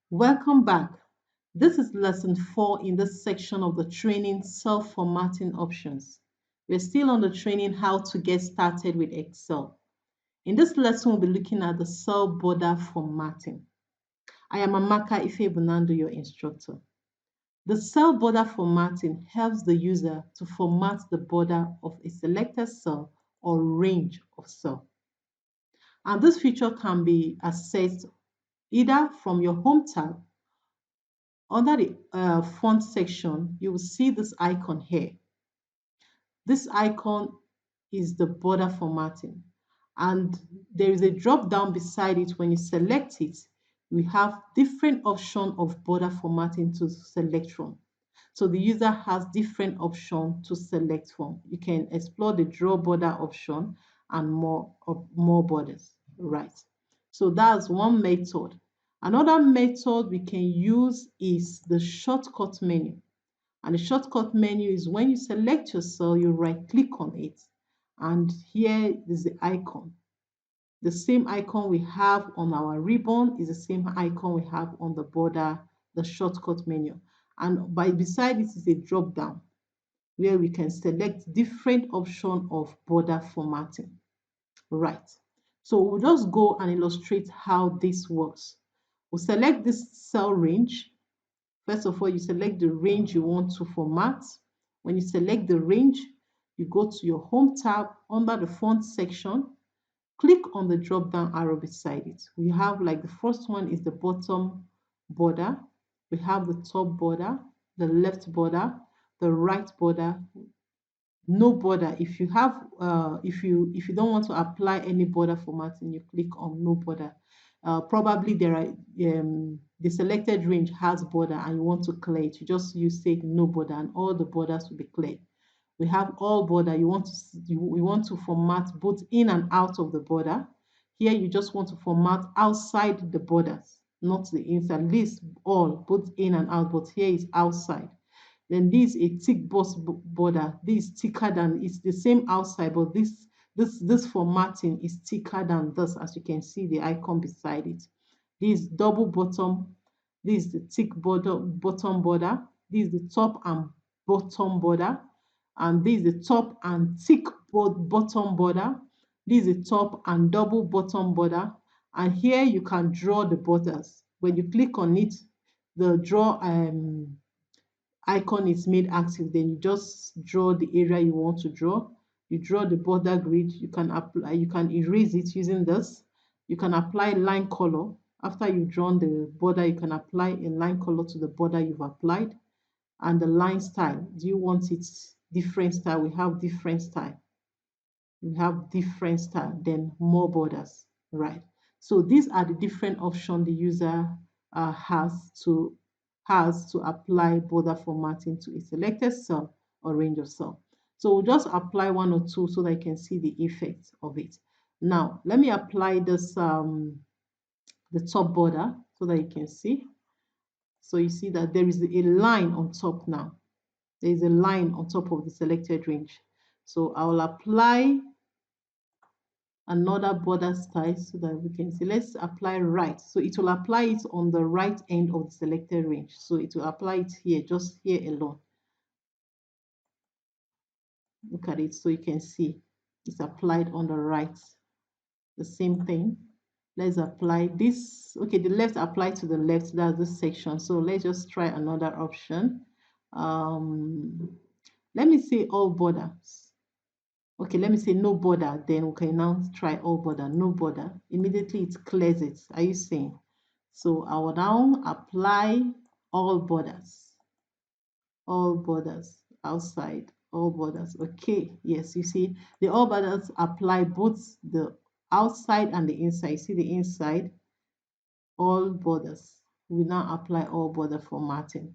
Welcome back. This is lesson 4 in this section of the training cell formatting options. We're still on the training how to get started with Excel. In this lesson, we'll be looking at the cell border formatting. I am Amaka Ifebunando, your instructor. The cell border formatting helps the user to format the border of a selected cell or range of cells. And this feature can be accessed either from your Home tab. Under the font section, you will see this icon here. This icon is the border formatting, and there is a drop down beside it. When you select it, we have different option of border formatting to select from. So the user has different option to select from. You can explore the draw border option and more borders, right? So that's one method. Another method we can use is the shortcut menu. And the shortcut menu is when you select your cell, you right click on it, and here is the icon. The same icon we have on our ribbon is the same icon we have on the border, the shortcut menu. And beside it is a drop down where we can select different option of border formatting. Right. So we'll just go and illustrate how this works. We'll select this cell range. First of all, you select the range you want to format. When you select the range, you go to your Home tab under the font section. Click on the drop down arrow beside it. We have, like, the first one is the bottom border. We have the top border, the left border, the right border, no border. If you have if you don't want to apply any border formatting, you click on no border. Probably there are the selected range has border and you want to clear it, you just use say no border and all the borders will be cleared. We have all border. You want to format both in and out of the border. Here you just want to format outside the borders, not the inside. List all both in and out, but here is outside. Then this is a tick box border. This is thicker than, it's the same outside, but this formatting is thicker than this, as you can see the icon beside it. This is double bottom. This is the thick bottom border. This is the top and bottom border. And this is the top and thick bottom border. This is the top and double bottom border. And here you can draw the borders. When you click on it, the draw icon is made active. Then you just draw the area you want to draw. You draw the border grid. You can apply, you can erase it using this. You can apply line color. After you've drawn the border, you can apply a line color to the border you've applied. And the line style, do you want it different style? We have different style. We have different style, then more borders, right? So these are the different options the user has to apply border formatting to a selected cell or range of cell. So we'll just apply one or two so that you can see the effect of it. Now let me apply this the top border so that you can see. So you see that there is a line on top now. There is a line on top of the selected range. So I will apply another border style so that we can see. Let's apply right. So it will apply it on the right end of the selected range. So it will apply it here, just here alone. Look at it so you can see it's applied on the right. The same thing. Let's apply this. Okay, the left apply to the left. That's this section. So let's just try another option. Let me say all borders. Okay, let me say no border. Then we can now try all border. No border. Immediately it clears it. Are you seeing? So I will now apply all borders. All borders outside. All borders. Okay. Yes, you see the all borders apply both the outside and the inside. See the inside. All borders. We now apply all border formatting.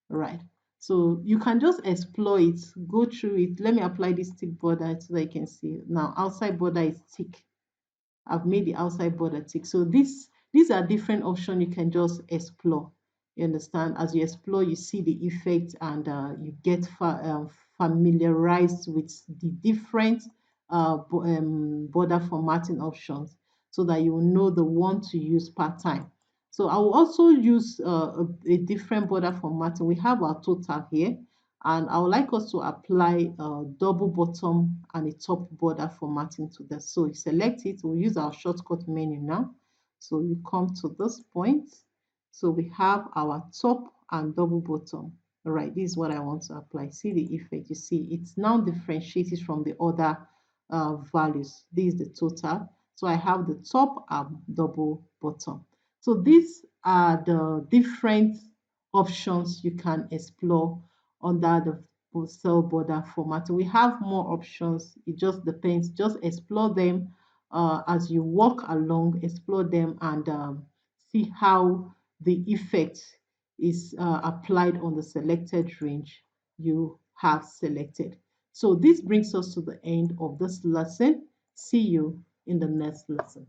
Right. So you can just explore it, go through it. Let me apply this thick border so that you can see. Now outside border is thick. I've made the outside border thick. So these are different options you can just explore. You understand? As you explore, you see the effect and you get familiarized with the different border formatting options so that you will know the one to use part time. So I will also use a different border formatting. We have our total here, and I would like us to apply a double bottom and a top border formatting to this. So you select it. We'll use our shortcut menu now. So you come to this point. So we have our top and double bottom. All right, this is what I want to apply. See the effect. You see, it's now differentiated from the other values. This is the total. So I have the top and double bottom. So these are the different options you can explore under the cell border format. We have more options. It just depends. Just explore them as you walk along. Explore them and see how the effect is applied on the selected range you have selected. So this brings us to the end of this lesson. See you in the next lesson.